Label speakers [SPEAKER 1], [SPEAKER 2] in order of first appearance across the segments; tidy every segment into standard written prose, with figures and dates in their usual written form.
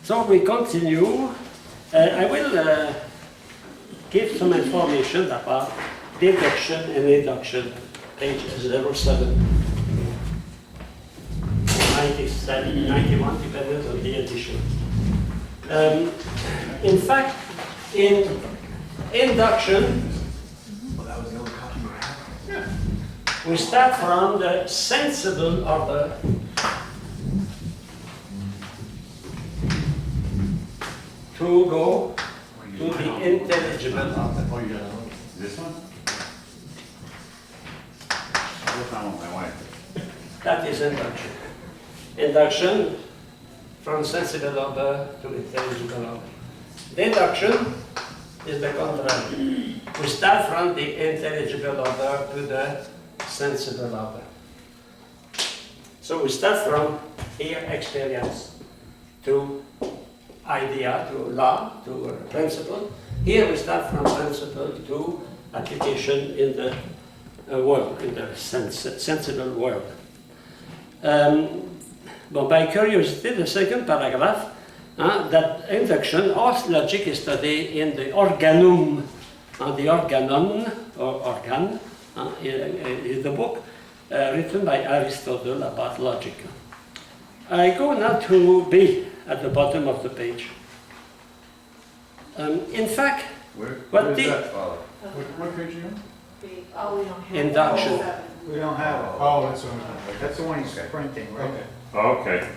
[SPEAKER 1] So we continue. I will give some information about deduction and induction, page 07, 97, 91, depending on the edition. In fact, in induction, we start from the sensible order to go to the intelligible order.
[SPEAKER 2] This one? What's wrong with my wife?
[SPEAKER 1] That is induction. Induction from sensible order to intelligible order. Deduction is the contrary. We start from the intelligible order to the sensible order. So we start from here experience to idea, to law, to principle. Here we start from principle to application in the world, in the sensible world. But by curiosity, the second paragraph, that induction or logic is studied in the organum, the organon or organ, is the book written by Aristotle about logic. I go now to B at the bottom of the page. In fact,
[SPEAKER 2] Where
[SPEAKER 1] what
[SPEAKER 2] is
[SPEAKER 1] the
[SPEAKER 2] that, Father? What page are you on?
[SPEAKER 3] Oh, we don't have.
[SPEAKER 1] induction.
[SPEAKER 4] We don't have it.
[SPEAKER 5] Oh, that's what
[SPEAKER 4] That's the one he's printing, right?
[SPEAKER 5] Okay.
[SPEAKER 2] Oh, okay.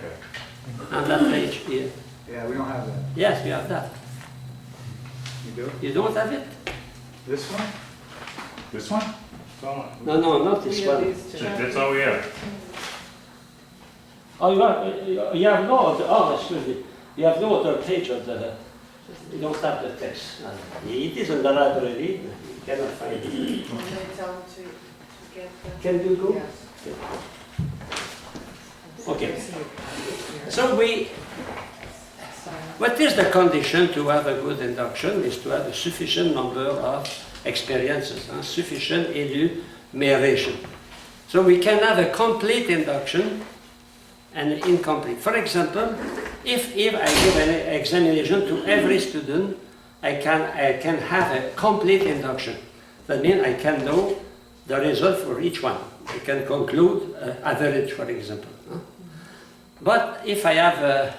[SPEAKER 1] On that page here.
[SPEAKER 4] Yeah, we don't have that.
[SPEAKER 1] Yes, we have that.
[SPEAKER 4] You do?
[SPEAKER 1] You don't have it?
[SPEAKER 4] This one?
[SPEAKER 2] This one?
[SPEAKER 1] No, no, not this
[SPEAKER 3] We have
[SPEAKER 1] one.
[SPEAKER 3] these two.
[SPEAKER 2] That's all we have.
[SPEAKER 1] Oh, you have no other, oh, excuse me. You have no other page of the, you don't have the text. It is in the library, you cannot find it.
[SPEAKER 3] Can they tell them to get the?
[SPEAKER 1] Can you go?
[SPEAKER 3] Yes.
[SPEAKER 1] Okay. So what is the condition to have a good induction is to have a sufficient number of experiences, sufficient enumeration. So we can have a complete induction and incomplete. For example, if I give an examination to every student, I can have a complete induction. That means I can know the result for each one. I can conclude average, for example. But if I have,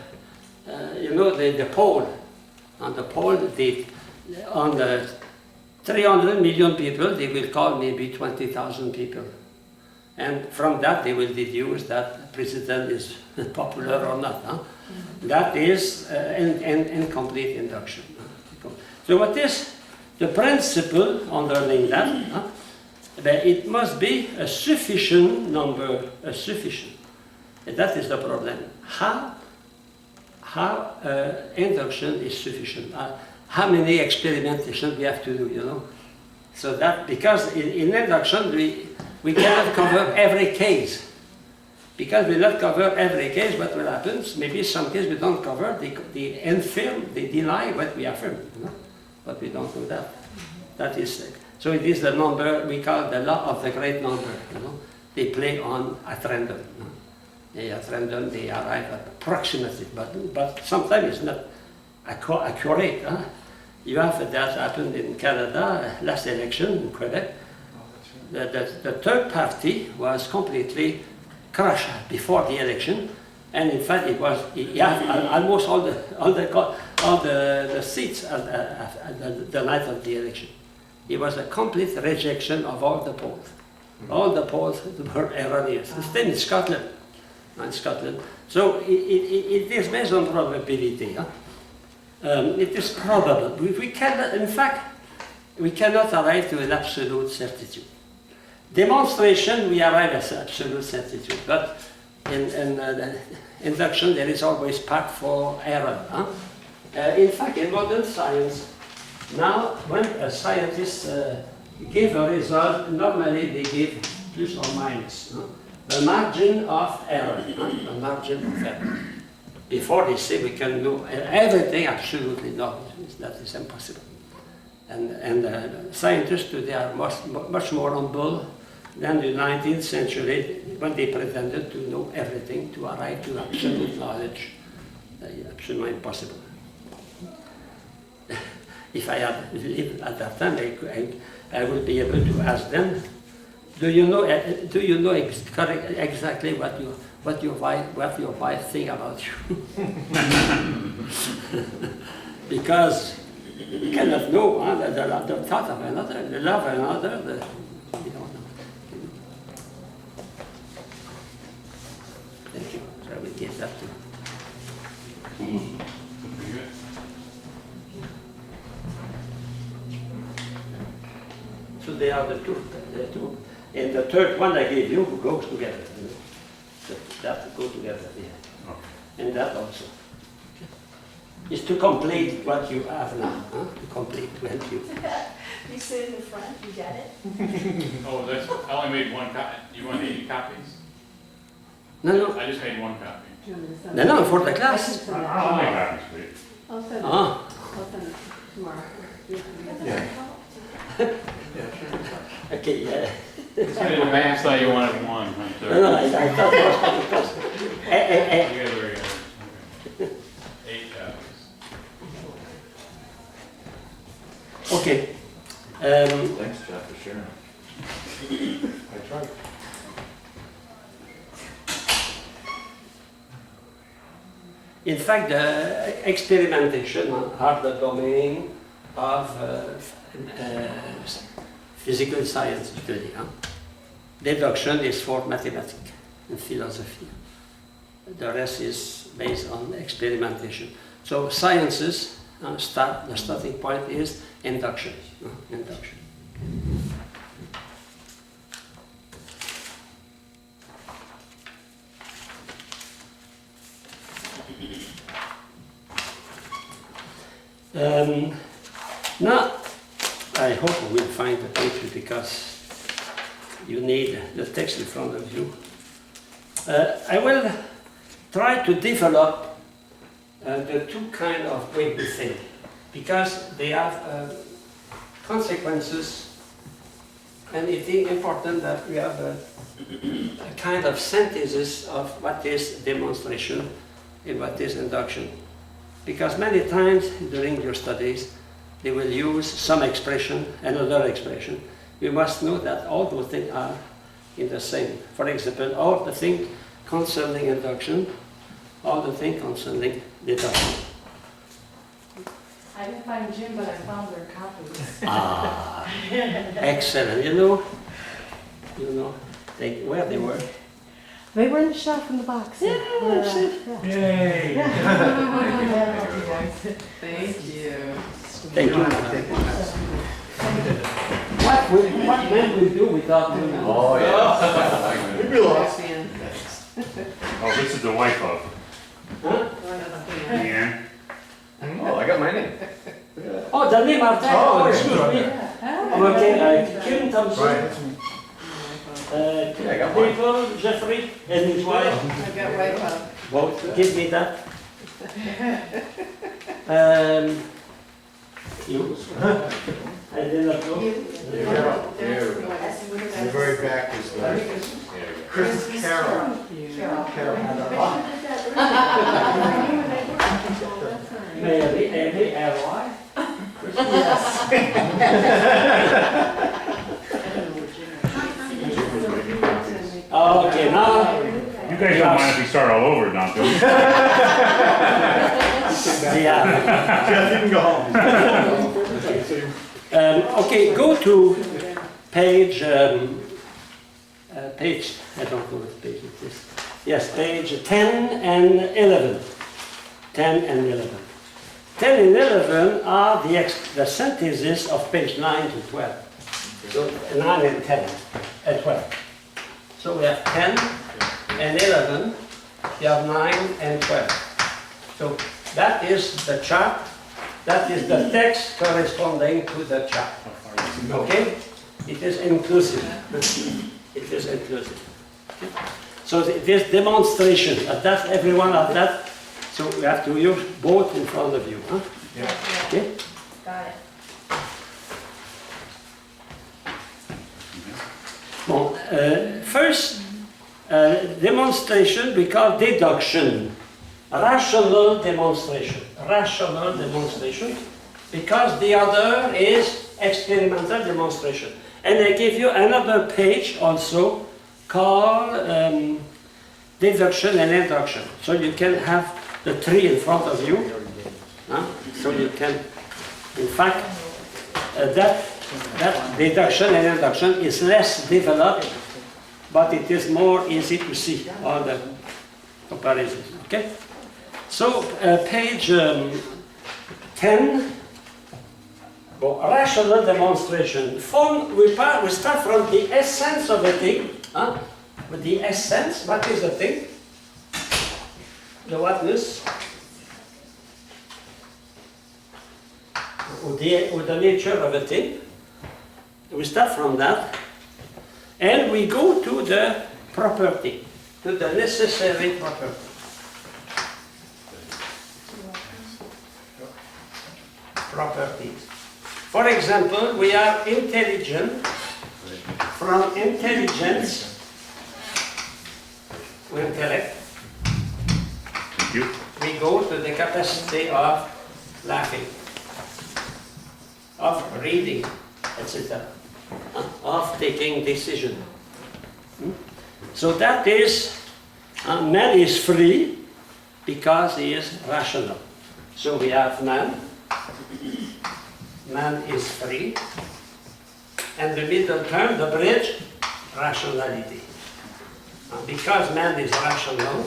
[SPEAKER 1] the poll, on the poll, on the 300 million people, they will call maybe 20,000 people. And from that, they will deduce that the president is popular or not. That is an incomplete induction. So what is the principle underlying that? That it must be a sufficient number, that is the problem. How induction is sufficient? How many experimentations we have to do, So that, because in induction, we cannot cover every case. Because we not cover every case, what will happen? Maybe some cases we don't cover, they infirm, they deny what we affirm. But we don't do that. That is, so it is the number, we call the law of the great number. They play on at random. At random they arrive at approximately, but sometimes it's not accurate. You have that happened in Canada, last election in Quebec. The third party was completely crushed before the election, and in fact it was almost all the seats at the night of the election. It was a complete rejection of all the polls. All the polls were erroneous. The same in Scotland. So it is based on probability. It is probable. We cannot, in fact, we cannot arrive to an absolute certitude. Demonstration, we arrive at absolute certitude, but in induction, there is always part for error. In fact, in modern science, now when a scientist gives a result, normally they give plus or minus. The margin of error, the margin of error. Before they say we can do everything, absolutely no, that is impossible. And scientists today are much more humble than the 19th century when they pretended to know everything, to arrive to absolute knowledge. absolutely impossible. If I had lived at that time, I would be able to ask them, do you know exactly what your wife think about you? Because you cannot know the thought of another, the love of another, you don't know. Thank you. So I will give that to you.
[SPEAKER 2] Pretty good.
[SPEAKER 1] So they are the two. And the third one I gave you goes together. That go together, yeah.
[SPEAKER 2] Okay.
[SPEAKER 1] And that also. Is to complete what you have now, huh? To complete, to help you.
[SPEAKER 3] You sit in the front, you get it?
[SPEAKER 2] Oh, that's, I only made one copy. You want 80 copies?
[SPEAKER 1] No, no,
[SPEAKER 2] I just made one copy.
[SPEAKER 1] no, for the class.
[SPEAKER 2] I'll make copies for you.
[SPEAKER 5] I'll send it,
[SPEAKER 1] Ah,
[SPEAKER 5] I'll send it tomorrow.
[SPEAKER 1] okay, yeah.
[SPEAKER 2] I thought you wanted one. I'm sorry.
[SPEAKER 1] No, I thought it was because,
[SPEAKER 2] You guys are good. Okay. 8 copies.
[SPEAKER 1] okay.
[SPEAKER 6] Thanks, Jeff, for sharing. I tried.
[SPEAKER 1] In fact, the experimentation are the domain of physical science study. Huh? Deduction is for mathematics and philosophy. The rest is based on experimentation. So sciences, the starting point is induction. Induction. Now, I hope we will find the picture because you need the text in front of you. I will try to develop the two kind of way we think because they have consequences, and it is important that we have a kind of synthesis of what is demonstration and what is induction. Because many times during your studies, they will use some expression, another expression. You must know that all those things are in the same. For example, all the things concerning induction, all the things concerning deduction.
[SPEAKER 3] I didn't find Jim, but I found their copies.
[SPEAKER 1] Ah, excellent. You know, where they were.
[SPEAKER 5] They were in the shelf in the box.
[SPEAKER 1] Yeah,
[SPEAKER 2] Yay!
[SPEAKER 3] Thank you.
[SPEAKER 1] Thank you. What men will do without women?
[SPEAKER 6] Oh, yeah. We'd be lost.
[SPEAKER 2] Oh, this is the wife of
[SPEAKER 1] Huh?
[SPEAKER 2] Leanne.
[SPEAKER 6] Oh, I got my name.
[SPEAKER 1] Oh, the name of that.
[SPEAKER 6] Oh,
[SPEAKER 1] Oh,
[SPEAKER 6] it's
[SPEAKER 1] excuse
[SPEAKER 6] good.
[SPEAKER 1] me. Okay, Kim Thompson,
[SPEAKER 6] Yeah, I got one.
[SPEAKER 1] People, Jeffrey, and his wife.
[SPEAKER 3] I got wipe up.
[SPEAKER 1] Both, give me that. You? I did not know.
[SPEAKER 6] The very back is the Chris Carroll.
[SPEAKER 1] Maybe, A-Y? Oh, okay, now,
[SPEAKER 2] You guys don't mind if we start all over, don't you?
[SPEAKER 1] yeah.
[SPEAKER 6] Jeff, you can go home.
[SPEAKER 1] Okay, go to page, I don't know what page it is. Yes, page 10 and 11. 10 and 11. 10 and 11 are the synthesis of page 9 to 12. So 9 and 10 and 12. So we have 10 and 11, you have 9 and 12. So that is the chart, that is the text corresponding to the chart. Okay? It is inclusive. It is inclusive. Okay? So this demonstration, that's everyone of that. So we have to use both in front of you. Huh? Okay?
[SPEAKER 3] Got it.
[SPEAKER 1] Bon, first demonstration we call deduction. rational demonstration. Rational demonstration, because the other is experimental demonstration. And I give you another page also called deduction and induction. So you can have the three in front of you. So you can, in fact, that deduction and induction is less developed, but it is more easy to see all the comparisons. Okay? So page 10. Rational demonstration. We start from the essence of a thing. With the essence, what is the thing? The whatness? Or the nature of a thing. We start from that. And we go to the property, to the necessary property. Properties. For example, we are intelligent. From intelligence, we intellect. We go to the capacity of laughing, of reading, etc., of taking decision. So that is, man is free because he is rational. So we have man. Man is free, and the middle term, the bridge, rationality. Because man is rational,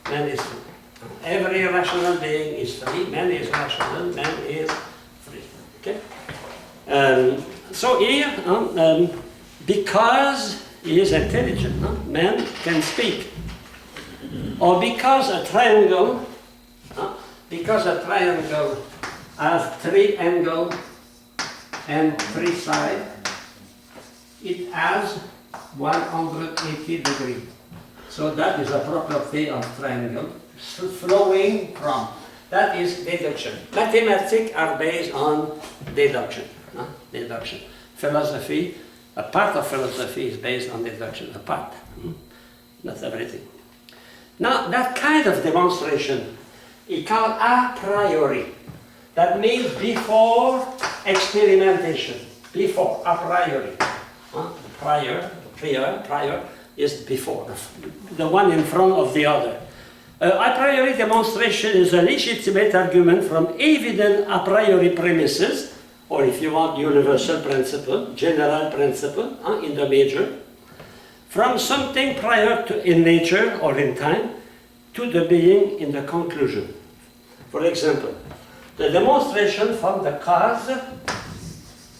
[SPEAKER 1] man is free. Every rational being is free, man is rational, man is free. Okay? So here, because he is intelligent, man can speak. Or because a triangle has 3 angles and 3 sides, it has 180 degrees. So that is a property of triangle, flowing from. That is deduction. Mathematics are based on deduction. Deduction. Philosophy, a part of philosophy is based on deduction, a part. Not everything. Now, that kind of demonstration is called a priori. That means before experimentation. Before, a priori. Prior is before, the one in front of the other. A priori demonstration is a legitimate argument from evident a priori premises, or if you want, universal principle, general principle, in the major, from something prior to in nature or in time to the being in the conclusion. For example, the demonstration from the cause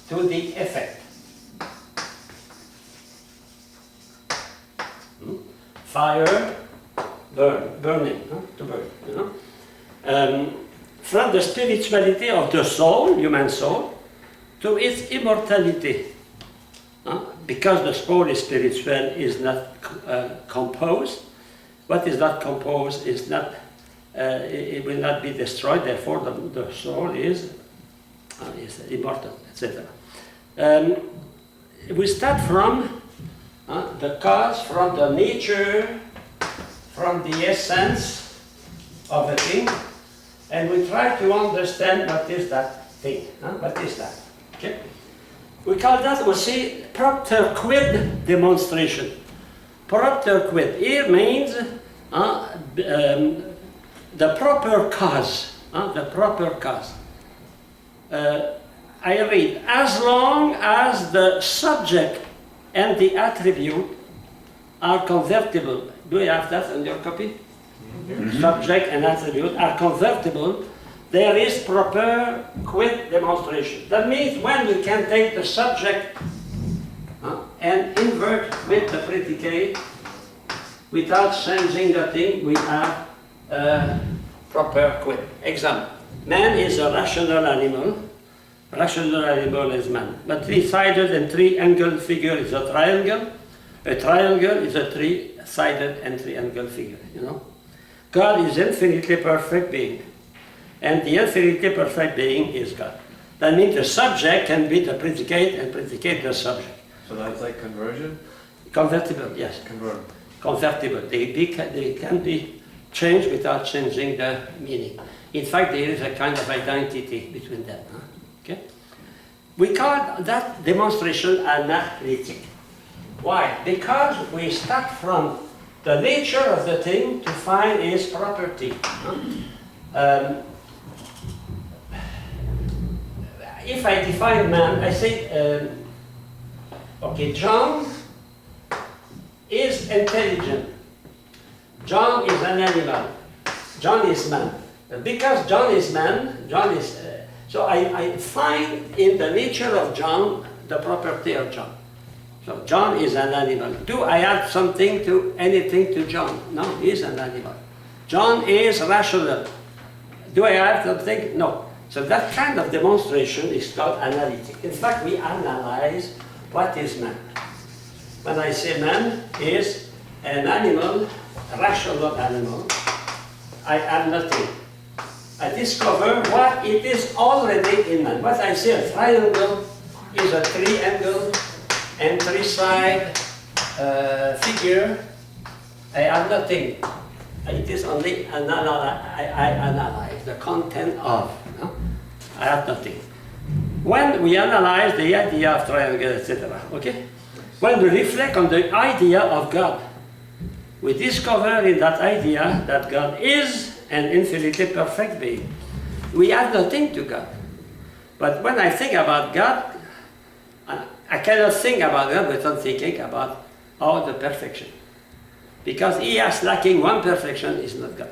[SPEAKER 1] to the effect. Fire, burning, to burn. From the spirituality of the soul, human soul, to its immortality. Because the soul is spiritual, is not composed. What is not composed is not, it will not be destroyed. Therefore, the soul is immortal, etc. We start from the cause, from the nature, from the essence of a thing, and we try to understand what is that thing. What is that? Okay? We call that, we say, propter quid demonstration. Propter quid here means the proper cause. The proper cause. I read, as long as the subject and the attribute are convertible. Do you have that in your copy? Subject and attribute are convertible. There is proper quid demonstration. That means when we can take the subject and invert with the predicate without changing the thing, we have proper quid. Example, man is a rational animal. Rational animal is man. But 3-sided and 3-angled figure is a triangle. A triangle is a 3-sided and 3-angled figure, God is infinitely perfect being. And the infinitely perfect being is God. That means the subject can be the predicate and predicate the subject.
[SPEAKER 6] So that's like conversion?
[SPEAKER 1] Convertible, yes.
[SPEAKER 6] Convertible.
[SPEAKER 1] Convertible. They can be change without changing the meaning. In fact, there is a kind of identity between them. Huh? Okay? We call that demonstration analytic. Why? Because we start from the nature of the thing to find its property. Huh? If I define man, I say, okay, John is intelligent. John is an animal. John is man. Because John is man, John is... so I find in the nature of John the property of John. So John is an animal. Do I add something to anything to John? No, he is an animal. John is rational. Do I add something? No. So that kind of demonstration is called analytic. In fact, we analyze what is man. When I say man is an animal, a rational animal, I add nothing. I discover what it is already in man. What I say a triangle is a triangle and three-side figure. I add nothing. It is only I analyze the content of. No? I add nothing. When we analyze the idea of triangle, etc., okay? When we reflect on the idea of God, we discover in that idea that God is an infinitely perfect being. We add nothing to God. But when I think about God, I cannot think about God without thinking about all the perfection. Because he is lacking one perfection is not God.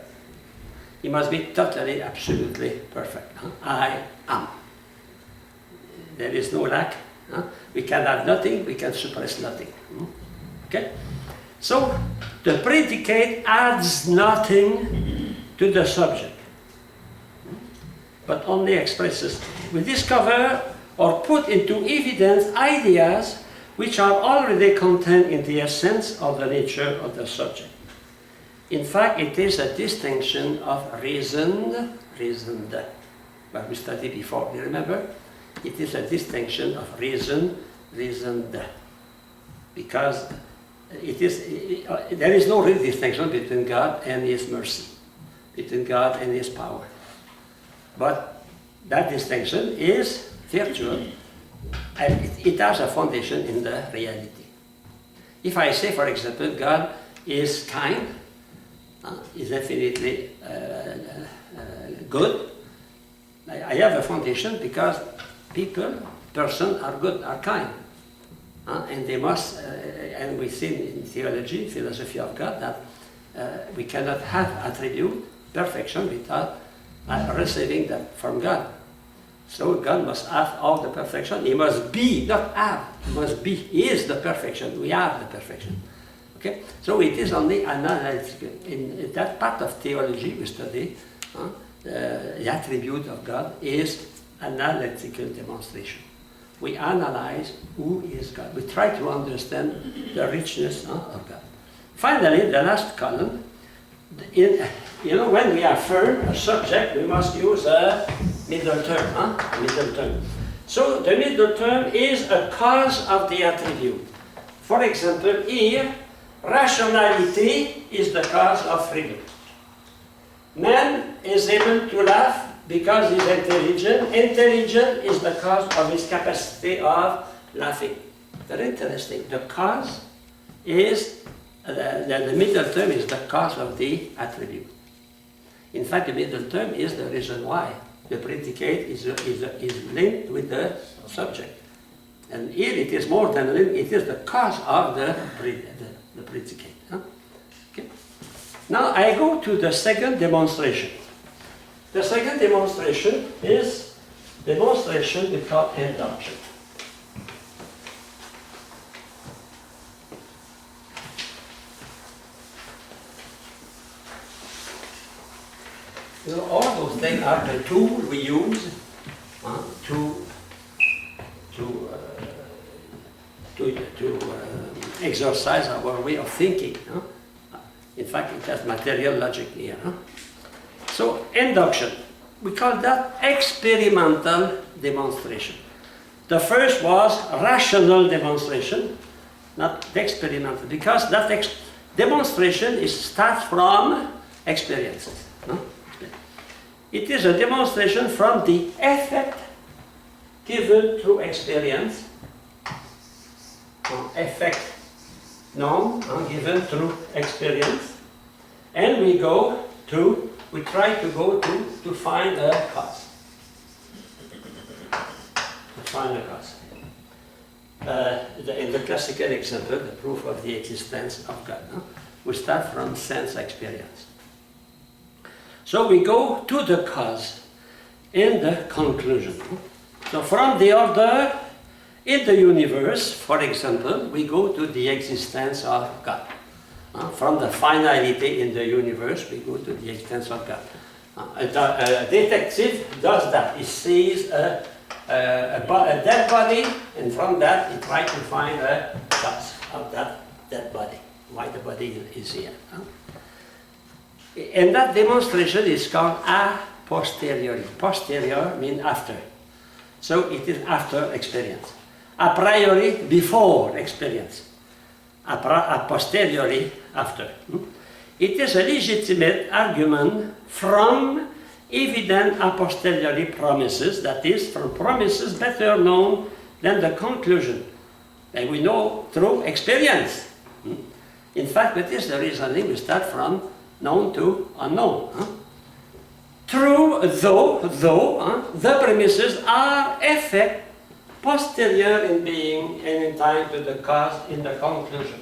[SPEAKER 1] He must be totally, absolutely perfect. Huh? I am. There is no lack. Huh? We can add nothing, we can suppress nothing. Okay? So, the predicate adds nothing to the subject, but only expresses. We discover or put into evidence ideas which are already contained in the essence of the nature of the subject. In fact, it is a distinction of reasoned, what we studied before, you remember? It is a distinction of reasoned, because there is no real distinction between God and His mercy, between God and His power. But that distinction is virtual, and it has a foundation in the reality. If I say, for example, God is kind, is definitely good, I have a foundation because persons are good, are kind. And they must, and we see in theology, philosophy of God, that we cannot have attribute perfection without receiving that from God. So God must have all the perfection. He must be, not have, he must be. He is the perfection. We have the perfection. Okay? So it is only analytical. In that part of theology we study, the attribute of God is analytical demonstration. We analyze who is God. We try to understand the richness of God. Finally, the last column, when we affirm a subject, we must use a middle term. Middle term. So the middle term is a cause of the attribute. For example, here, rationality is the cause of freedom. Man is able to laugh because he's intelligent. Intelligent is the cause of his capacity of laughing. Very interesting. The cause is, the middle term is the cause of the attribute. In fact, the middle term is the reason why. The predicate is linked with the subject. And here it is more than linked, it is the cause of the predicate. Okay. Now I go to the second demonstration. The second demonstration is demonstration we call induction. All those things are the tools we use to exercise our way of thinking. In fact, it has material logic here. So, induction, we call that experimental demonstration. The first was rational demonstration, not experimental, because that demonstration starts from experiences. No? It is a demonstration from the effect given through experience, effect known given through experience, and we try to go to find a cause. To find a cause. In the classical example, the proof of the existence of God, we start from sense experience. So we go to the cause in the conclusion. So from the order in the universe, for example, we go to the existence of God. From the finality in the universe, we go to the existence of God. A detective does that. He sees a dead body, and from that he tries to find a cause of that dead body, why the body is here. And that demonstration is called a posteriori. Posterior means after. So it is after experience. A priori, before experience. A posteriori, after. It is a legitimate argument from evident a posteriori promises, that is, from promises better known than the conclusion. And we know through experience. In fact, that is the reasoning we start from known to unknown. True, though the premises are effect posterior in being and in time to the cause in the conclusion.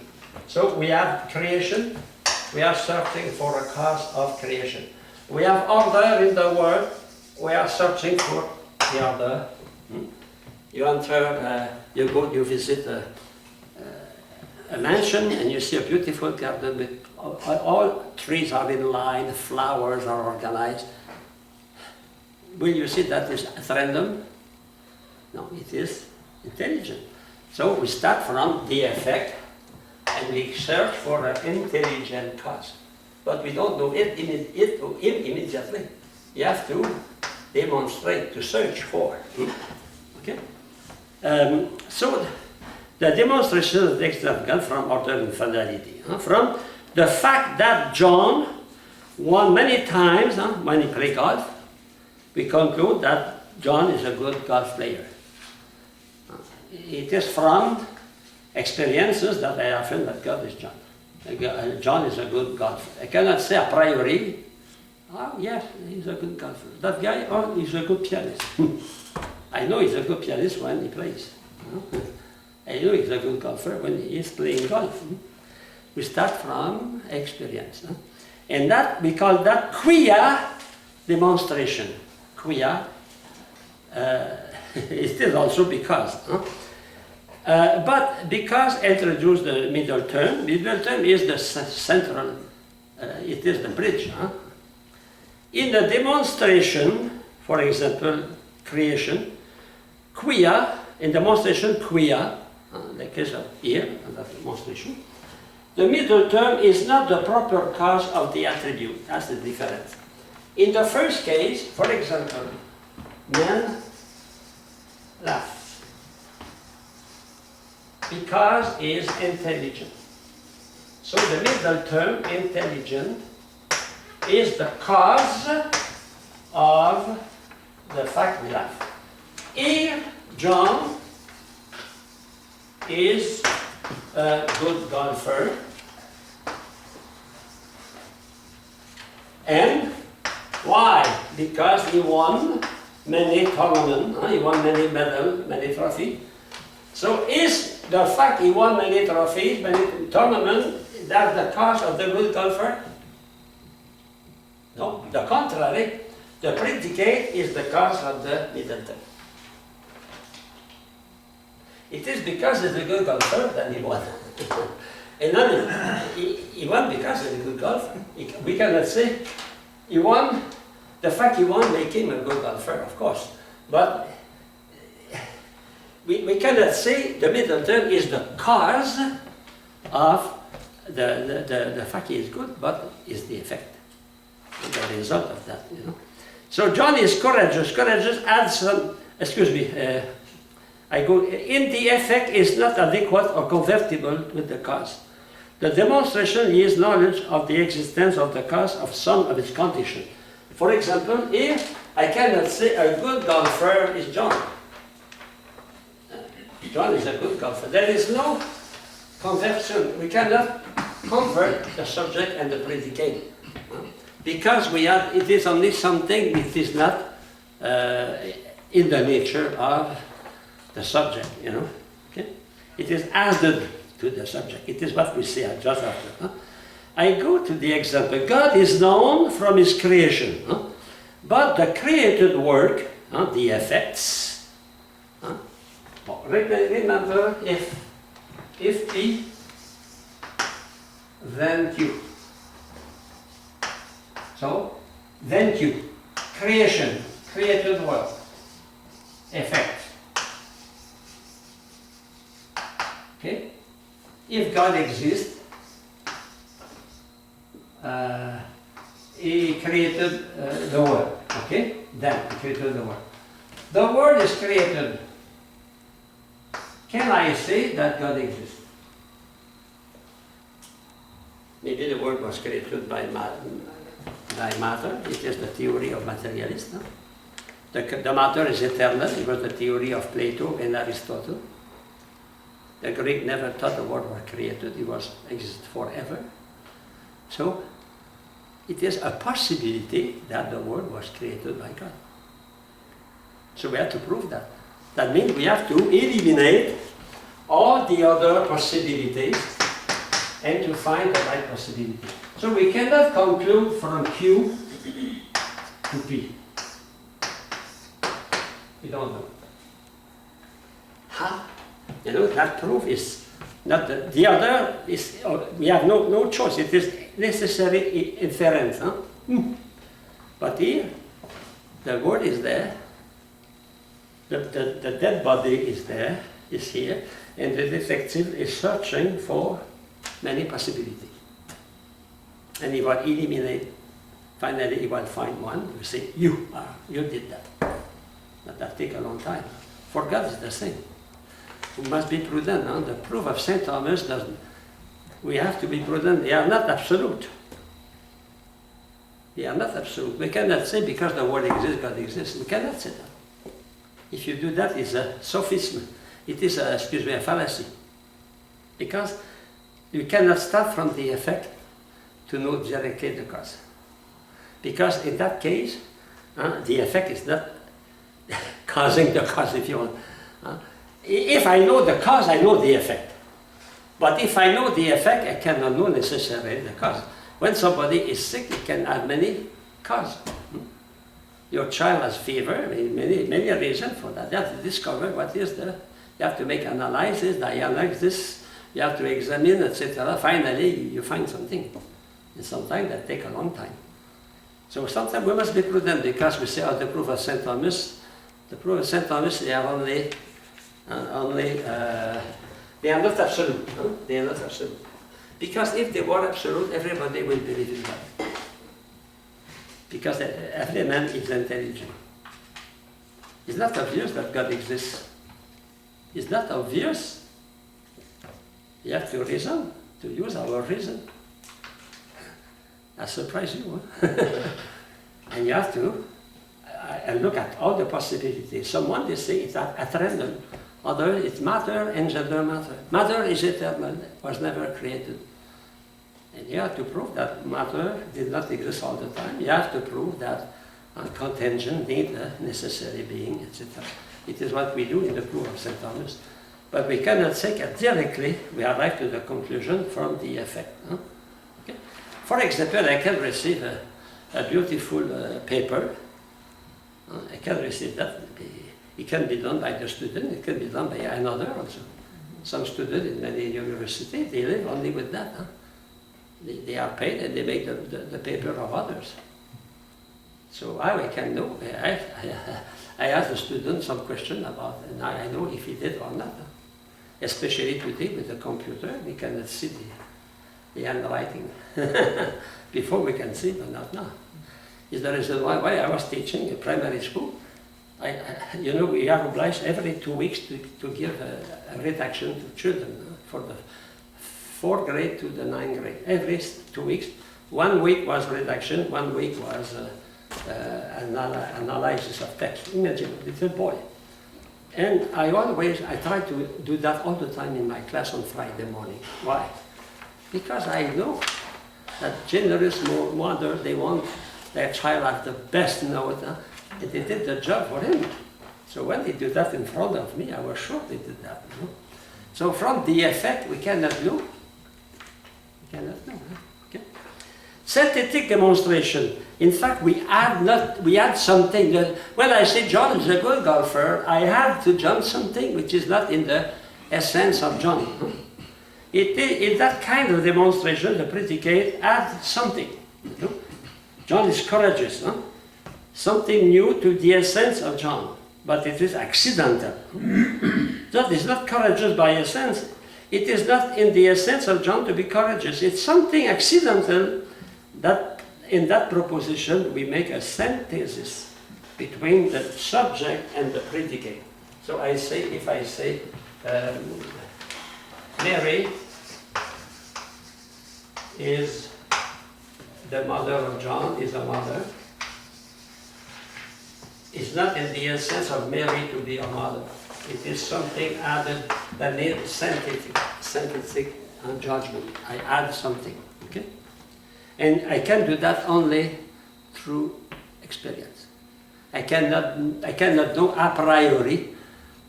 [SPEAKER 1] So we have creation, we are searching for a cause of creation. We have order in the world, we are searching for the order. You enter, you visit a mansion and you see a beautiful garden with all trees are in line, flowers are organized. Will you see that is random? No, it is intelligent. So we start from the effect and we search for an intelligent cause. But we don't know it immediately. You have to demonstrate, to search for. Okay? So the demonstration of the existence of God from order and finality. From the fact that John won many times when he played golf, we conclude that John is a good golf player. It is from experiences that I affirm that God is John. John is a good golfer. I cannot say a priori, yes, he's a good golfer. That guy, he's a good pianist. I know he's a good pianist when he plays. I know he's a good golfer when he is playing golf. We start from experience. And that, we call that quia demonstration. Quia, it is also because. But because introduced the middle term is the central, it is the bridge. In the demonstration, for example, creation, quia, in demonstration quia, in the case of here, that demonstration, the middle term is not the proper cause of the attribute. That's the difference. In the first case, for example, men laugh because he is intelligent. So the middle term, intelligent, is the cause of the fact we laugh. Here, John is a good golfer, and why? Because he won many tournaments, he won many medals, many trophies. So is the fact he won many trophies, many tournaments, that the cause of the good golfer? No, the contrary. The predicate is the cause of the middle term. It is because he's a good golfer that he won. And then he won because he's a good golfer. We cannot say he won. The fact he won made him a good golfer, of course. But we cannot say the middle term is the cause of the fact he is good, but is the effect, the result of that. So John is courageous. Courageous adds some. Excuse me. I go in the effect is not adequate or convertible with the cause. The demonstration is knowledge of the existence of the cause of some of its conditions. For example, if I cannot say a good golfer is John. John is a good golfer. There is no conversion. We cannot convert the subject and the predicate. Because it is only something, it is not in the nature of the subject, you know. Okay? It is added to the subject. It is what we say just after. I go to the example. God is known from his creation, but the created work, the effects, remember if P, then Q. So, then Q. Creation, created work, effect. Okay? If God exists, he created the world. Okay? Then he created the world. The world is created. Can I say that God exists? Maybe the world was created by matter. It is the theory of materialists. No? The matter is eternal. It was the theory of Plato and Aristotle. The Greek never thought the world was created. It was existed forever. So, it is a possibility that the world was created by God. So we have to prove that. That means we have to eliminate all the other possibilities and to find the right possibility. So we cannot conclude from Q to P. We don't know. How? You know, that proof is not the other is, we have no choice. It is necessary inference. But here, the word is there, the dead body is there, is here, and the detective is searching for many possibilities. And he will eliminate, finally he will find one, you say, you did that. But that takes a long time. For God it's the same. We must be prudent. The proof of St. Thomas doesn't. We have to be prudent. They are not absolute. They are not absolute. We cannot say because the world exists, God exists. We cannot say that. If you do that, it's a sophism. It is a fallacy. Because you cannot start from the effect to know directly the cause. Because in that case, the effect is not causing the cause, if you want. If I know the cause, I know the effect. But if I know the effect, I cannot know necessarily the cause. When somebody is sick, it can have many causes. Your child has fever, many reasons for that. You have to discover what is you have to make analysis, diagnosis, you have to examine, etc. Finally, you find something. And sometimes that takes a long time. So sometimes we must be prudent because we say, the proof of St. Thomas, they are only they are not absolute. They are not absolute. Because if they were absolute, everybody will believe in God. Because every man is intelligent. It's not obvious that God exists. It's not obvious. You have to reason, to use our reason. I surprise you. And you have to look at all the possibilities. Someone, they say it's at random. Other, it's matter engender matter. Matter is eternal, was never created. And you have to prove that matter did not exist all the time. You have to prove that contingent need a necessary being, etc. It is what we do in the proof of St. Thomas. But we cannot say that directly we arrive to the conclusion from the effect. Okay? For example, I can receive a beautiful paper. I can receive that. It can be done by the student, it can be done by another also. Some students in many universities, they live only with that. They are paid and they make the paper of others. So how I can know? I ask the student some question about, and I know if he did or not. Especially today with the computer, we cannot see the handwriting. Before we can see, but not now. Is the reason why I was teaching in primary school. We are obliged every 2 weeks to give a redaction to children for the 4th grade to the 9th grade, every 2 weeks. 1 week was redaction, 1 week was analysis of text. Imagine a little boy. And I try to do that all the time in my class on Friday morning. Why? Because I know that generous mother, they want their child have the best note, and they did the job for him. So when they do that in front of me, I was sure they did that. So from the effect, we cannot know. We cannot know. Okay? Synthetic demonstration. In fact, we add something. When I say John is a good golfer, I add to John something which is not in the essence of John. In that kind of demonstration, the predicate adds something. John is courageous. Something new to the essence of John, but it is accidental. That is not courageous by essence. It is not in the essence of John to be courageous. It's something accidental that in that proposition we make a synthesis between the subject and the predicate. So I say, if I say, Mary is the mother of John, is a mother. It's not in the essence of Mary to be a mother. It is something added that needs synthetic judgment. I add something, okay? And I can do that only through experience. I cannot know a priori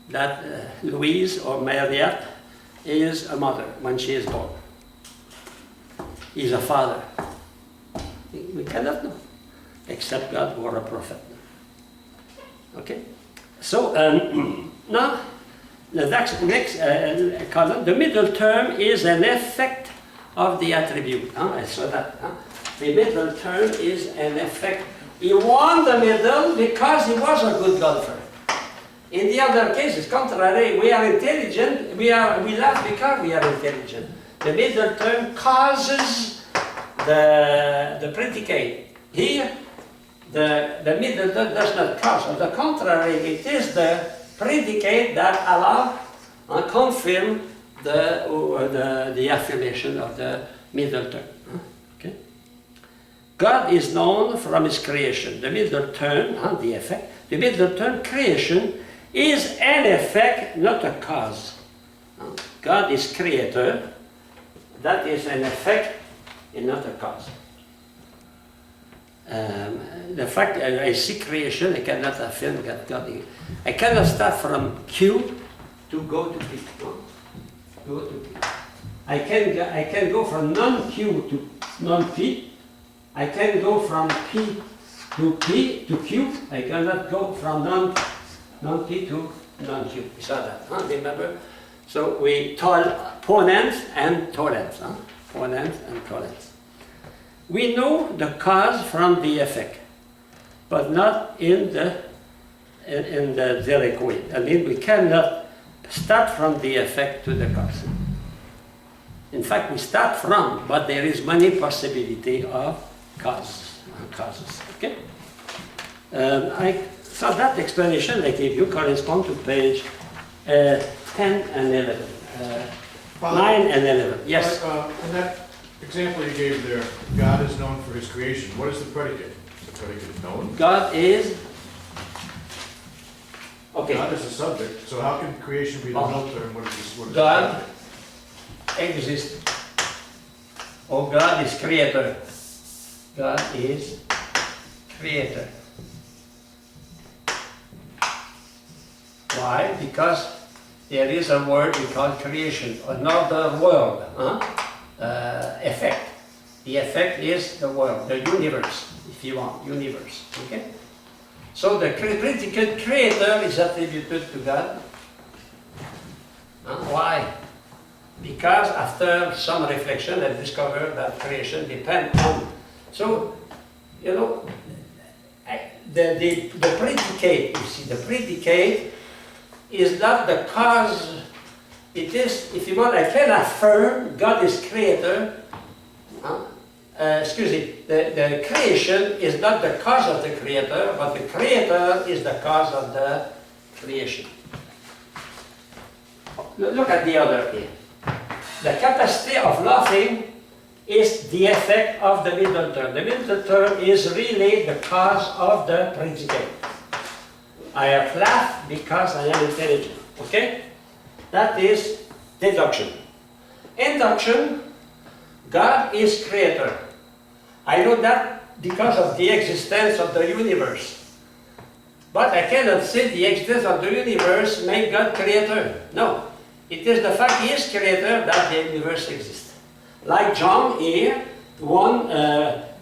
[SPEAKER 1] that Louise or Mariette is a mother when she is born. Is a father. We cannot know, except God or a prophet. Okay? So now, the next column, the middle term is an effect of the attribute. I saw that. The middle term is an effect. He won the medal because he was a good golfer. In the other case, it's contrary. We are intelligent. We laugh because we are intelligent. The middle term causes the predicate. Here, the middle term does not cause. On the contrary, it is the predicate that confirm the affirmation of the middle term. Okay? God is known from his creation. The middle term, the effect, the middle term creation is an effect, not a cause. God is creator. That is an effect and not a cause. The fact I see creation, I cannot affirm that God is. I cannot start from Q to go to P. No? Go to P. I can go from non-Q to non-P. I can go from P to Q. I cannot go from non-P to non-Q. You saw that, remember? So we ponens and tollens. Ponens and tollens. We know the cause from the effect, but not in the direct way. I mean, we cannot start from the effect to the cause. In fact, we start from, but there is many possibility of causes. Okay. So that explanation I gave you correspond to page 10 and 11. 9 and 11. Yes.
[SPEAKER 2] In that example you gave there, God is known for his creation. What is the predicate? Is the predicate known?
[SPEAKER 1] God is. Okay.
[SPEAKER 2] God is the subject, so how can creation be the middle term? What is
[SPEAKER 1] God exists. Oh, God is creator. God is creator. Why? Because there is a word we call creation, another world. Effect. The effect is the world, the universe, if you want, universe. Okay? So the predicate creator is attributed to God. Why? Because after some reflection, I discovered that creation depends on. So, you know, the predicate, you see, the predicate is not the cause. It is, if you want, I can affirm God is creator. The creation is not the cause of the creator, but the creator is the cause of the creation. Look at the other here. the capacity of laughing is the effect of the middle term. The middle term is really the cause of the predicate. I have laughed because I am intelligent. Okay? That is deduction. Induction, God is creator. I know that because of the existence of the universe. But I cannot say the existence of the universe make God creator. No. It is the fact he is creator that the universe exists. Like John here,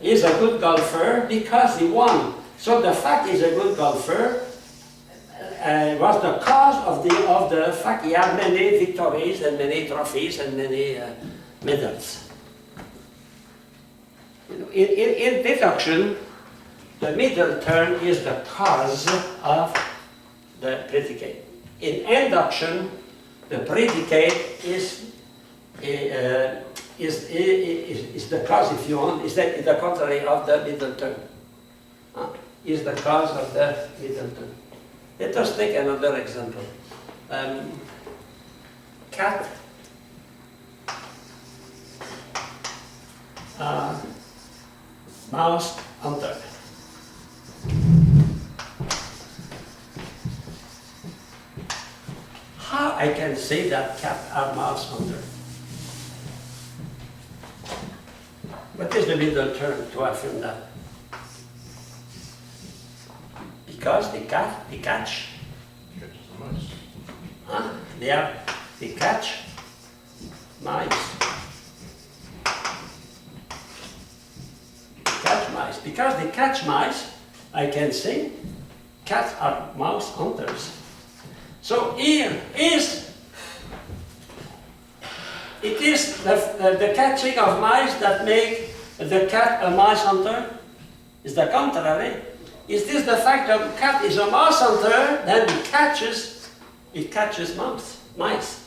[SPEAKER 1] is a good golfer because he won. So the fact he's a good golfer was the cause of the fact he had many victories and many trophies and many medals. You know, in deduction, the middle term is the cause of the predicate. In induction, the predicate is the cause, if you want, is the contrary of the middle term. Is the cause of the middle term. Let us take another example. Cat, mouse, hunter. How I can say that cat are mouse hunter? What is the middle term to affirm that? Because they catch.
[SPEAKER 2] Catches the mice.
[SPEAKER 1] They catch mice. Catch mice. Because they catch mice, I can say cats are mouse hunters. So here is the catching of mice that make the cat a mouse hunter. Is the contrary. Is this the fact that the cat is a mouse hunter, then it catches mice.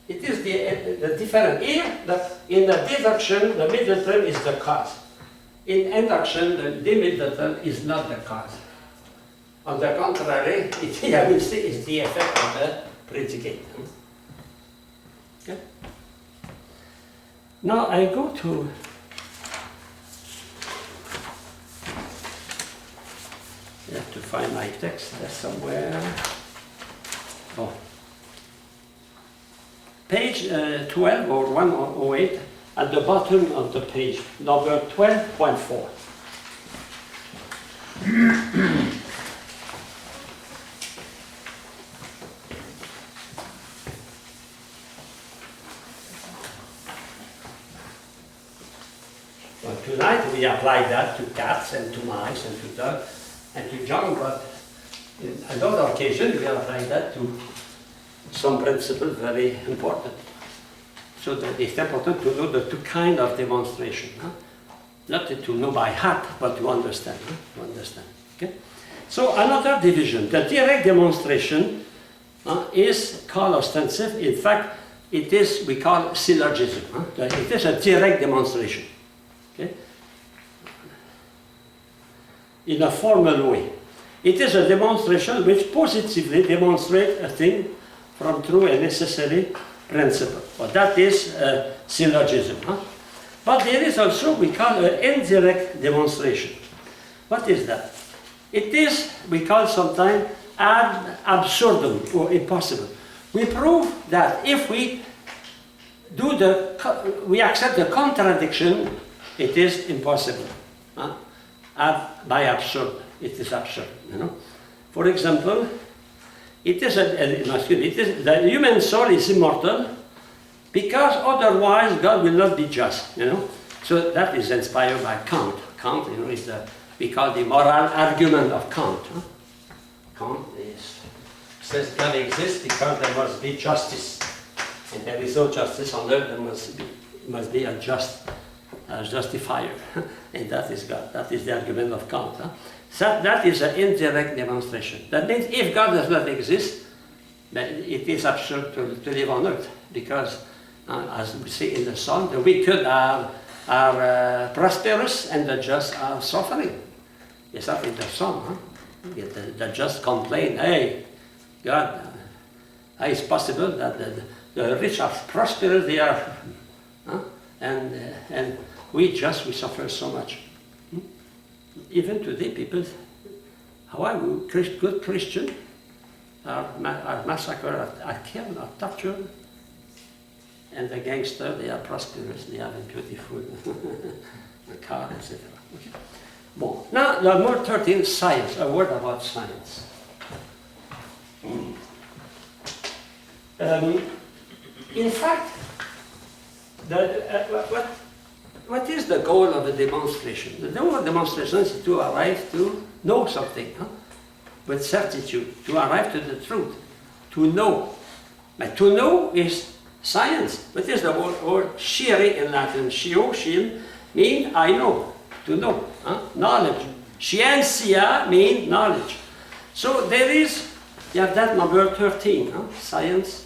[SPEAKER 1] It is the difference. Here, in the deduction, the middle term is the cause. In induction, the middle term is not the cause. On the contrary, I will say it's the effect of the predicate. Okay? Now I go to I have to find my text there somewhere. Oh. Page 12 or 108 at the bottom of the page, number 12.4. Well, tonight we apply that to cats and to mice and to dogs and to John, but in another occasion we apply that to some principle very important. So that it's important to know the two kinds of demonstration. Not to know by heart, but to understand. To understand. Okay? So another division, the direct demonstration is called ostensive. In fact, it is, we call syllogism. It is a direct demonstration. Okay? In a formal way. It is a demonstration which positively demonstrates a thing from true and necessary principle. But that is syllogism. But there is also, we call an indirect demonstration. What is that? It is, we call sometimes ad absurdum, or impossible. We prove that if we we accept the contradiction, it is impossible. By absurd, it is absurd. You know? For example, the human soul is immortal because otherwise God will not be just. You know, so that is inspired by Kant. Kant, you know, is we call the moral argument of Kant. Kant says God exists because there must be justice, and there is no justice on earth. There must be a justifier, and that is God. That is the argument of Kant. So that is an indirect demonstration. That means if God does not exist, then it is absurd to live on earth, because as we see in the Psalm, the wicked are prosperous and the just are suffering. It's that in the Psalm. The just complain, hey, God, it's possible that The rich are prosperous, they are, and we suffer so much. Even today, people, good Christians are massacred, are killed, are tortured, and the gangsters, they are prosperous, they have a beautiful car, etc. Okay. Bon. Now, number 13, science, a word about science. In fact, what is the goal of a demonstration? The goal of demonstration is to arrive to know something, with certitude, to arrive to the truth, to know. But to know is science. What is the word scire in Latin? Scio, scien, means I know, to know, knowledge. Scientia means knowledge. So you have that number 13, science,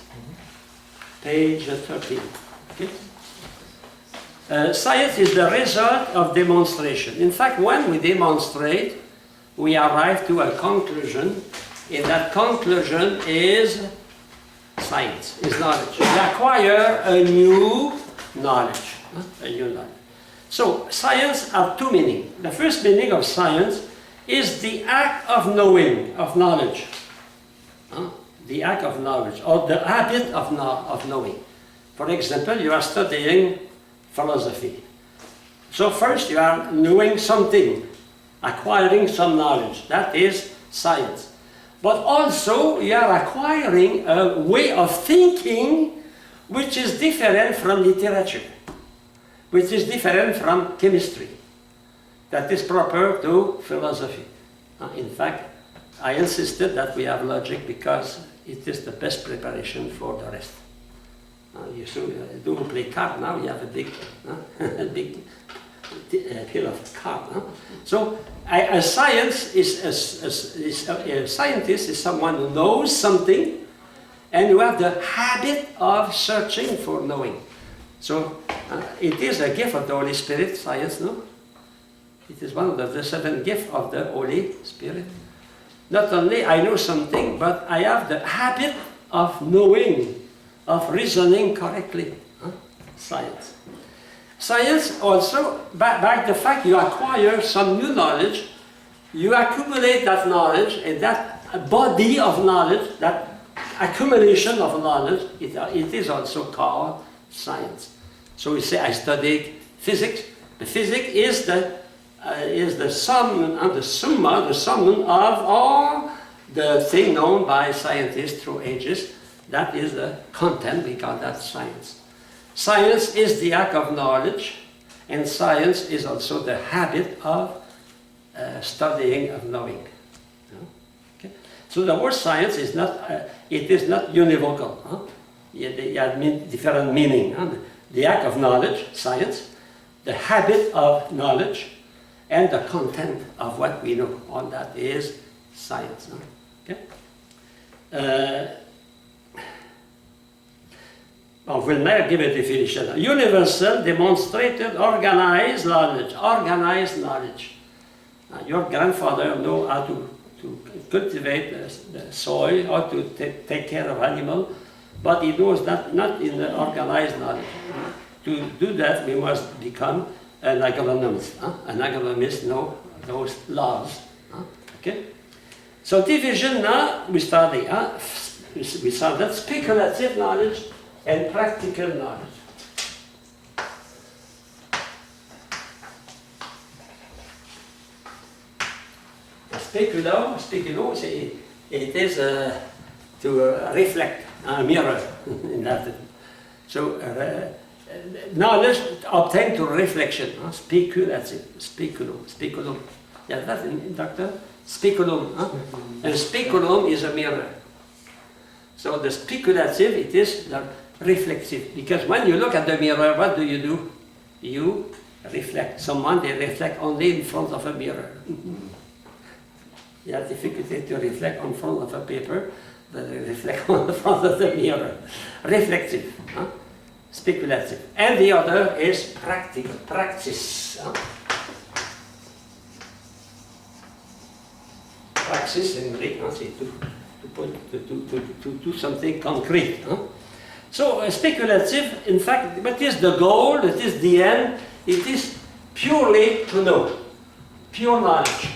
[SPEAKER 1] page 13. Okay? Science is the result of demonstration. In fact, when we demonstrate, we arrive to a conclusion, and that conclusion is science, is knowledge. We acquire a new knowledge. So, science has two meanings. The first meaning of science is the act of knowing, of knowledge. The act of knowledge, or the habit of knowing. For example, you are studying philosophy. So first you are knowing something, acquiring some knowledge. That is science. But also you are acquiring a way of thinking which is different from literature, which is different from chemistry, that is proper to philosophy. In fact, I insisted that we have logic because it is the best preparation for the rest. You do play card now, you have a big hill of card. So a scientist is someone who knows something and who have the habit of searching for knowing. So it is a gift of the Holy Spirit, science, no? It is one of the 7 gifts of the Holy Spirit. Not only I know something, but I have the habit of knowing, of reasoning correctly. Science. Science also, by the fact you acquire some new knowledge, you accumulate that knowledge, and that body of knowledge, that accumulation of knowledge, it is also called science. So we say, I studied physics. The physics is the sum and the summa, the sum of all the thing known by scientists through ages. That is the content, we call that science. Science is the act of knowledge, and science is also the habit of studying, of knowing. Okay? So the word science is not, it is not univocal. It has different meaning. The act of knowledge, science, the habit of knowledge, and the content of what we know. All that is science. Okay? We'll now give a definition. Universal, demonstrated, organized knowledge. Organized knowledge. Your grandfather knew how to cultivate the soil, how to take care of animals, but he knows that not in the organized knowledge. To do that, we must become an agronomist. An agronomist knows those laws. Okay? So division now, we study. We saw that speculative knowledge and practical knowledge. Speculum, it is to reflect, a mirror in Latin. So knowledge obtained through reflection, speculative, speculum. Yeah, that's in doctor, speculum. And speculum is a mirror. So the speculative, it is the reflective. Because when you look at the mirror, what do? You reflect. Someone, they reflect only in front of a mirror. You have difficulty to reflect on front of a paper, but they reflect on the front of the mirror. Reflective, speculative. And the other is practical, practice. Praxis in Greek, to do something concrete. So So speculative, in fact, what is the goal? It is the end. It is purely to know, pure knowledge.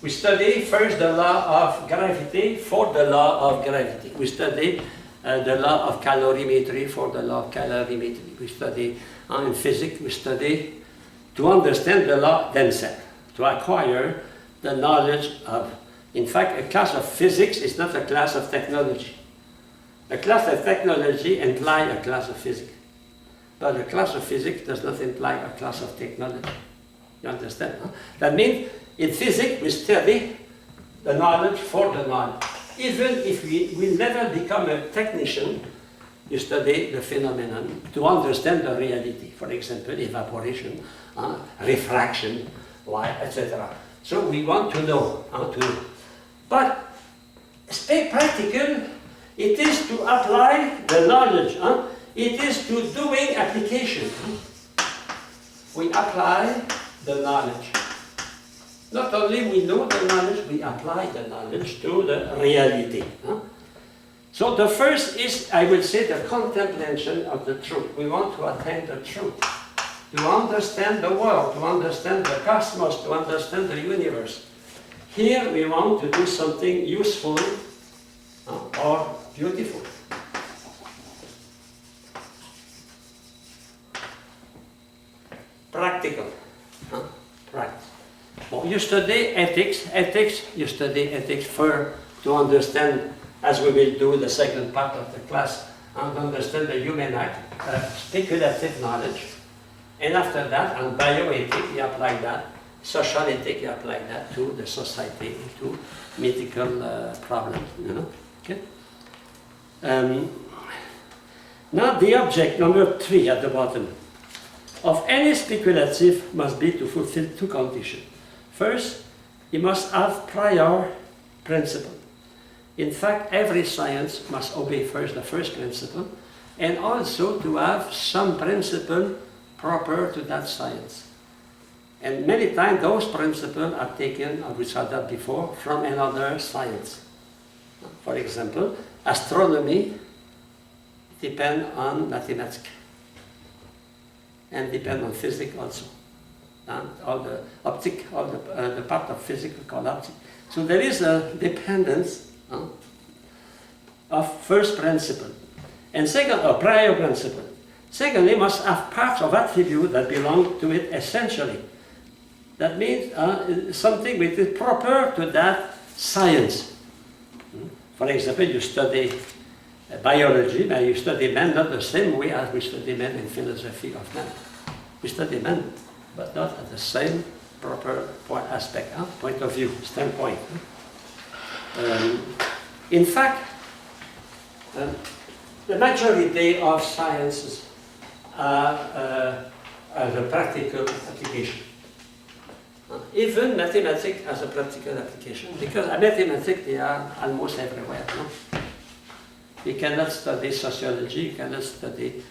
[SPEAKER 1] We study first the law of gravity for the law of gravity. We study the law of calorimetry for the law of calorimetry. We study in physics, we study to understand the law themselves, to acquire the knowledge of. In fact, a class of physics is not a class of technology. A class of technology implies a class of physics. But a class of physics does not imply a class of technology. You understand? Huh? That means in physics we study the knowledge for the knowledge. Even if we will never become a technician, you study the phenomenon to understand the reality. For example, evaporation, refraction, light, etc. So we want to know how to know. But stay practical, it is to apply the knowledge. It is to doing application. We apply the knowledge. Not only we know the knowledge, we apply the knowledge to the reality. So the first is, I will say, the contemplation of the truth. We want to attain the truth. To understand the world, to understand the cosmos, to understand the universe. Here we want to do something useful or beautiful. Practical. Practice. Well, you study ethics. You study ethics to understand, as we will do the second part of the class, and understand the human act, speculative knowledge. And after that, on bioethics, you apply that. Social ethics, you apply that to the society, to medical problems, you know. Okay? Now the object, number 3 at the bottom, of any speculative must be to fulfill 2 conditions. First, it must have prior principle. In fact, every science must obey first the first principle, and also to have some principle proper to that science. And many times those principles are taken, as we saw that before, from another science. For example, astronomy depends on mathematics and depends on physics also. And all the optics, all the part of physics called optics. So there is a dependence of first principle. And second, a prior principle. Secondly, must have parts of attribute that belong to it essentially. That means something which is proper to that science. For example, you study biology, but you study man not the same way as we study man in philosophy of man. We study man, but not at the same proper point of view, standpoint. In fact, the majority of sciences are the practical application. Even mathematics has a practical application, because mathematics, they are almost everywhere. No? You cannot study sociology, you cannot study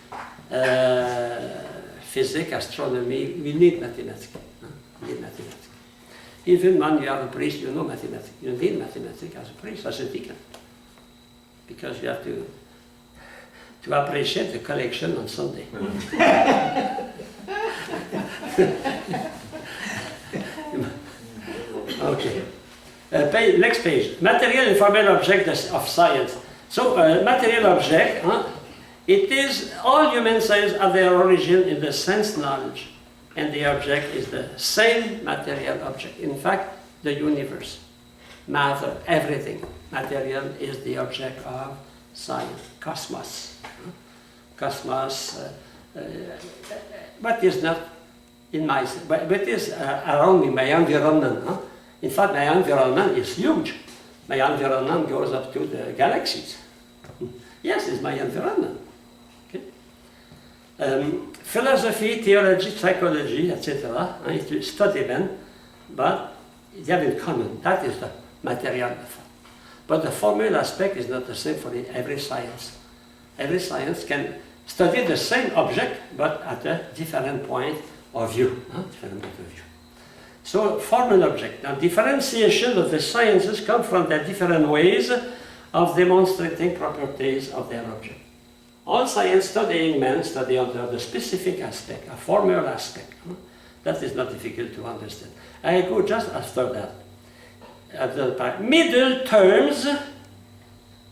[SPEAKER 1] physics, astronomy. We need mathematics. We need mathematics. Even when you are a priest, you know mathematics. You need mathematics as a priest, as a deacon, because you have to appreciate the collection on Sunday. Okay. Next page. Material and formal objects of science. So, material object, it is all human science have their origin in the sense knowledge, and the object is the same material object. In fact, the universe, matter, everything. Material is the object of science, cosmos. Cosmos, but is not in my, but is around me, my environment. In fact, my environment is huge. My environment goes up to the galaxies. Yes, it's my environment. Okay? Philosophy, theology, psychology, etc. You study them, but they have in common. That is the material. But the formal aspect is not the same for every science. Every science can study the same object, but at a different point of view. Different point of view. So, formal object. Now, differentiation of the sciences come from the different ways of demonstrating properties of their object. All science studying men study under the specific aspect, a formal aspect. That is not difficult to understand. I go just after that. At the middle terms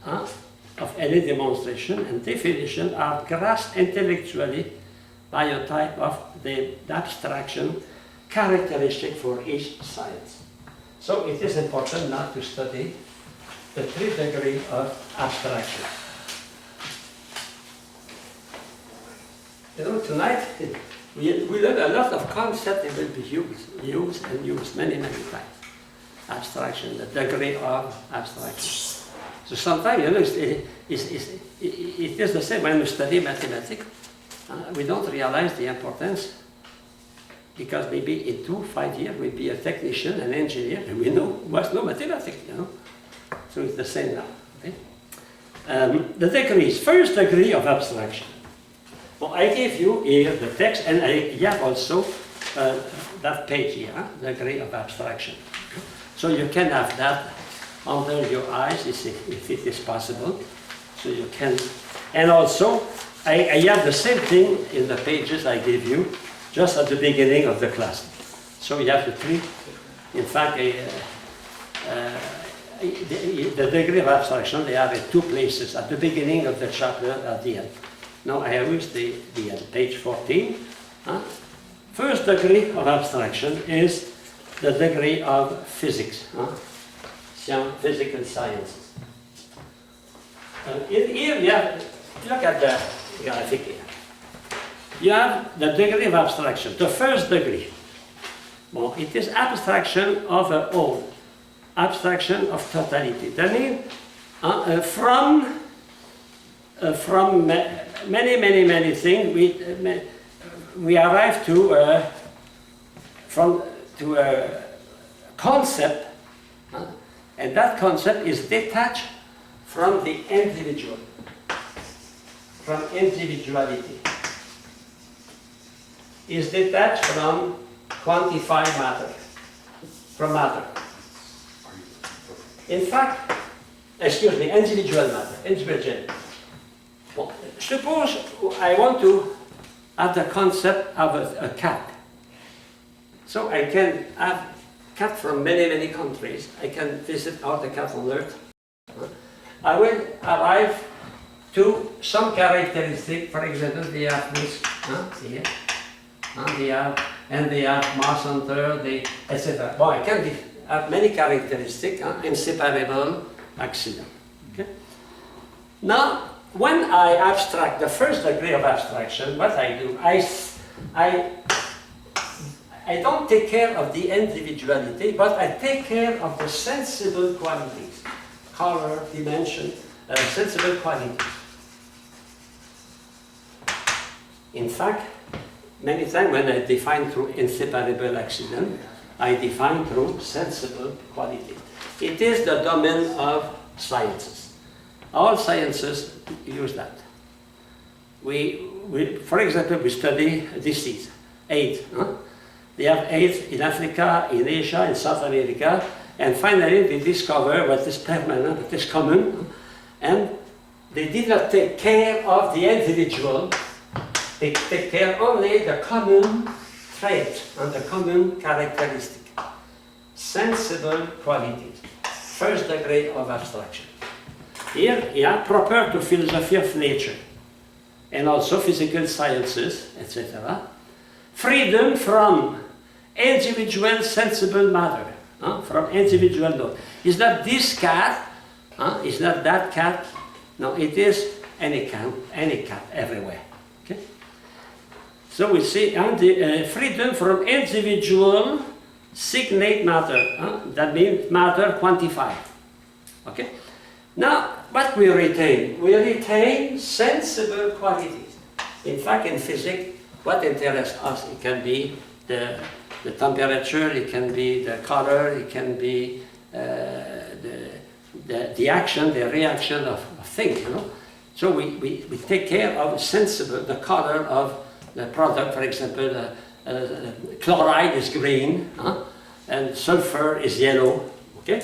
[SPEAKER 1] of any demonstration and definition are grasped intellectually by a type of the abstraction characteristic for each science. So it is important now to study the 3 degrees of abstraction. You know, tonight we learn a lot of concepts that will be used many times. Abstraction, the degree of abstraction. So sometimes, you know, it is the same when we study mathematics. We don't realize the importance because maybe in 2-5 years we'll be a technician, an engineer, and we know what's no mathematics, you know. So it's the same now. Okay? The degrees, first degree of abstraction. Well, I gave you here the text, and I have also that page here, degree of abstraction. So you can have that under your eyes if it is possible. So you can, and also I have the same thing in the pages I gave you just at the beginning of the class. So you have the 3. In fact, the degree of abstraction, they are in 2 places, at the beginning of the chapter, at the end. Now I have used the end, page 14. First degree of abstraction is the degree of physics, physical sciences. Here you have, look at the graphic here. You have the degree of abstraction, the first degree. Well, it is abstraction of a whole, abstraction of totality. That means from many things we arrive to a concept, and that concept is detached from the individual, from individuality. Is detached from quantified matter, from matter. In fact, excuse me, individual matter, individual. Well, suppose I want to have the concept of a cat. So I can have cat from many countries. I can visit all the cats on earth. I will arrive to some characteristic. For example, they have this here, and they have mass center, etc. Well, I can have many characteristics, inseparable accident. Okay. Now, when I abstract the first degree of abstraction, what I do, I don't take care of the individuality, but I take care of the sensible qualities, color, dimension, sensible qualities. In fact, many times when I define through inseparable accident, I define through sensible quality. It is the domain of sciences. All sciences use that. For example, we study disease, AIDS. They have AIDS in Africa, in Asia, in South America, and finally they discover what is permanent, what is common, and they did not take care of the individual. They take care only the common trait and the common characteristic. Sensible qualities. First degree of abstraction. Here, proper to philosophy of nature, and also physical sciences, etc. Freedom from individual sensible matter, from individual law. It's not this cat, it's not that cat. No, it is any cat everywhere. Okay? So we see the freedom from individual signate matter. That means matter quantified. Okay? Now, what we retain? We retain sensible qualities. In fact, in physics, what interests us, it can be the temperature, it can be the color, it can be the action, the reaction of things, you know. So we take care of sensible, the color of the product. For example, chloride is green, and sulfur is yellow, okay?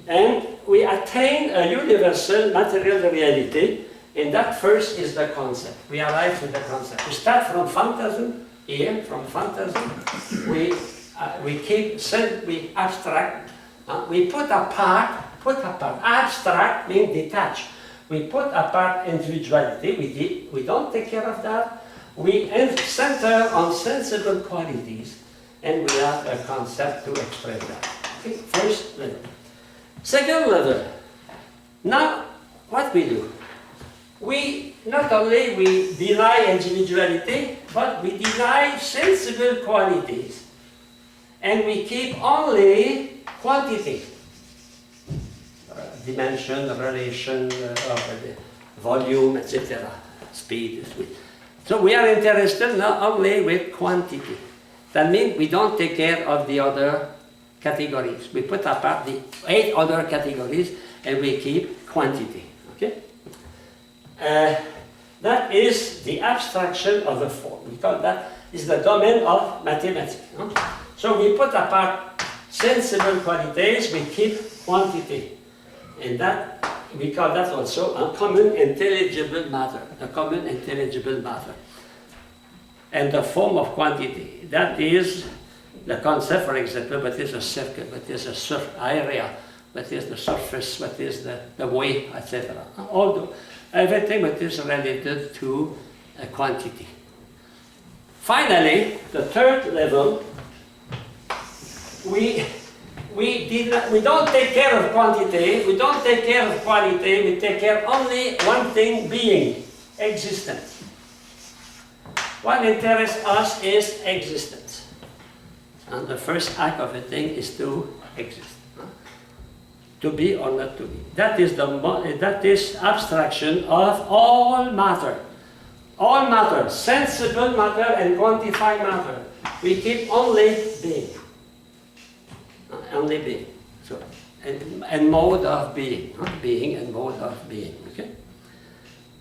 [SPEAKER 1] And we attain a universal material reality, and that first is the concept. We arrive to the concept. We start from phantasm, here, from phantasm. We abstract, we put apart, abstract means detach. We put apart individuality, we don't take care of that. We center on sensible qualities, and we have a concept to express that. Okay? First level. Second level. Now, what we do? We not only we deny individuality, but we deny sensible qualities. And we keep only quantity. Dimension, relation, volume, etc. Speed. So we are interested not only with quantity. That means we don't take care of the other categories. We put apart the 8 other categories and we keep quantity. Okay? That is the abstraction of the form. We call that is the domain of mathematics. So we put apart sensible qualities, we keep quantity. And that, we call that also a common intelligible matter, a common intelligible matter. And the form of quantity, that is the concept, for example, what is a circle, what is a area, what is the surface, what is the weight, etc. Everything that is related to a quantity. Finally, the third level, we don't take care of quantity, we don't take care of quality, we take care only one thing, being, existence. What interests us is existence. And the first act of a thing is to exist. To be or not to be. That is abstraction of all matter. All matter, sensible matter and quantified matter. We keep only being. Only being. So, and mode of being. Being and mode of being. Okay?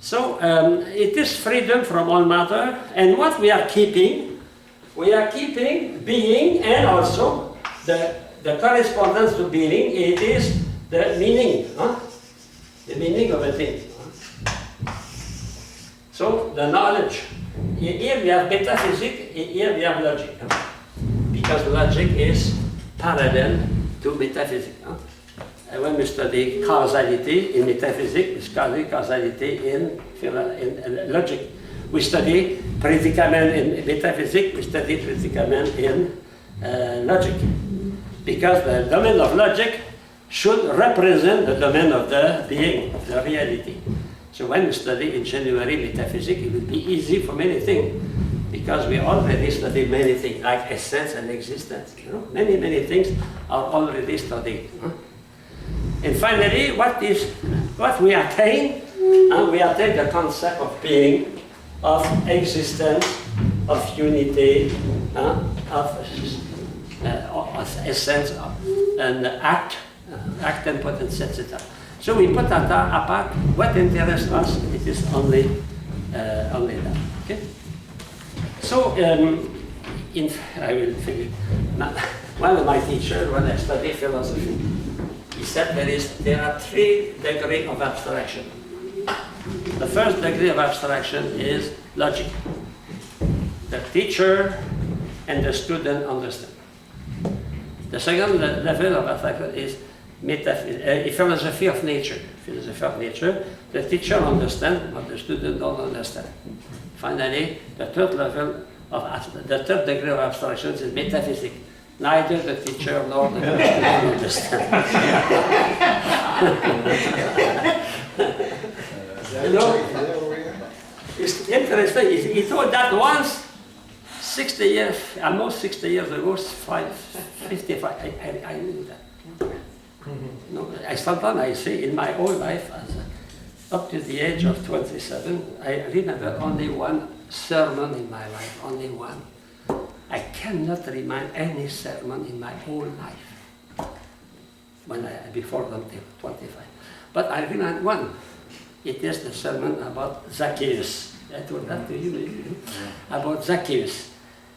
[SPEAKER 1] So it is freedom from all matter, and what we are keeping being, and also the correspondence to being, it is the meaning, the meaning of a thing. So the knowledge. Here we have metaphysics, here we have logic, because logic is parallel to metaphysics. When we study causality in metaphysics, we study causality in logic. We study predicament in metaphysics, we study predicament in logic. Because the domain of logic should represent the domain of the being, of the reality. So when we study engineering metaphysics, it will be easy for many things. Because we already studied many things, like essence and existence. Many things are already studied. And finally, what we attain? We attain the concept of being, of existence, of unity, of essence, and act and potential, etc. So we put that apart. What interests us? It is only that. Okay. So I will finish. One of my teachers, when I studied philosophy, he said there are 3 degrees of abstraction. The first degree of abstraction is logic. The teacher and the student understand. The second level of abstraction is philosophy of nature. Philosophy of nature. The teacher understands, but the student don't understand. Finally, the third degree of abstraction is metaphysics. Neither the teacher nor the student understand. It's interesting. He thought that once, 60 years, almost 60 years ago, 55, I knew that. Sometimes I say in my whole life, up to the age of 27, I remember only one sermon in my life, only one. I cannot remind any sermon in my whole life before 25. But I remind one. It is the sermon about Zacchaeus. I told that to you, about Zacchaeus.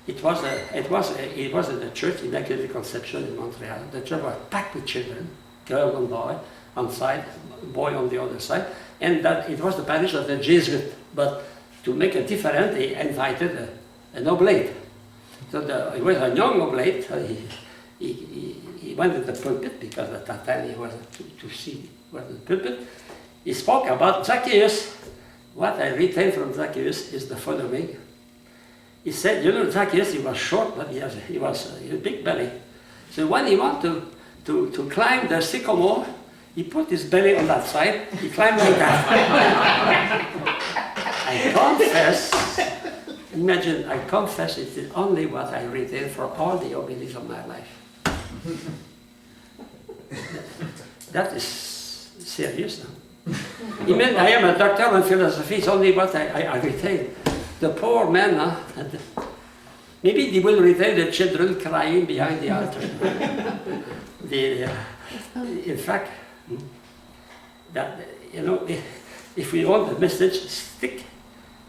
[SPEAKER 1] It was at the church, Immaculate Conception in Montreal. The church was packed with children, girl and boy on side, boy on the other side, and that it was the parish of the Jesuit. But to make it different, they invited an oblate. So it was a young oblate. He went to the pulpit because at that time he was to see was the pulpit. He spoke about Zacchaeus. What I retain from Zacchaeus is the following. He said, you know, Zacchaeus, he was short, but he was a big belly. So when he wanted to climb the sycamore, he put his belly on that side. He climbed like that. I confess, imagine, I confess it is only what I retain for all the homilies of my life. That is serious now. I am a doctor in philosophy, it's only what I retain. The poor man, maybe they will retain the children crying behind the altar. In fact, that, you know, if we want the message to stick,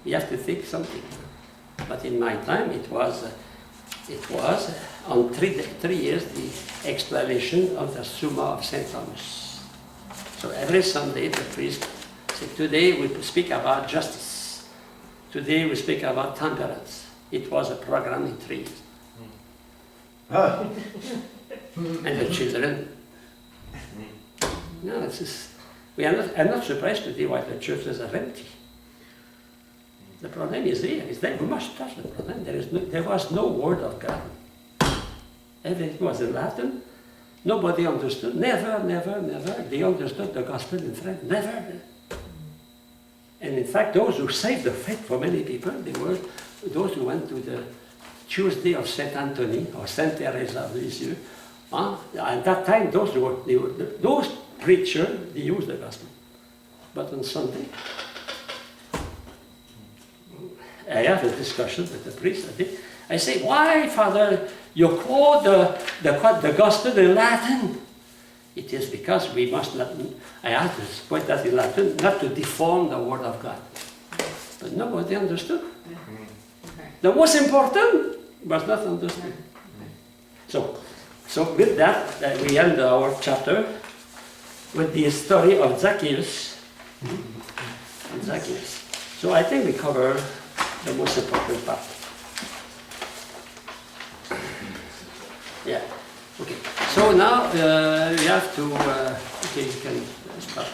[SPEAKER 1] we have to think something. But in my time, it was on 3 years the explanation of the Summa of St. Thomas. So every Sunday the priest said, today we speak about justice. Today we speak about temperance. It was a program in 3 years. And the children. No, it's just, I'm not surprised today why the churches are empty. The problem is here. We must touch the problem. There was no word of God. Everything was in Latin. Nobody understood. Never. They understood the gospel in French. Never. And in fact, those who saved the faith for many people, they were those who went to the Tuesday of Saint Anthony or Saint Teresa of Lisieux. At that time, those preachers, they used the gospel. But on Sunday, I have a discussion with the priest. I say, why, Father, you quote the gospel in Latin? It is because we must not, I have to put that in Latin, not to deform the word of God. But nobody understood. The most important was not understood. So with that, we end our chapter with the story of Zacchaeus. So I think we cover the most important part. Yeah. Okay. So now we have to. Okay, you can start.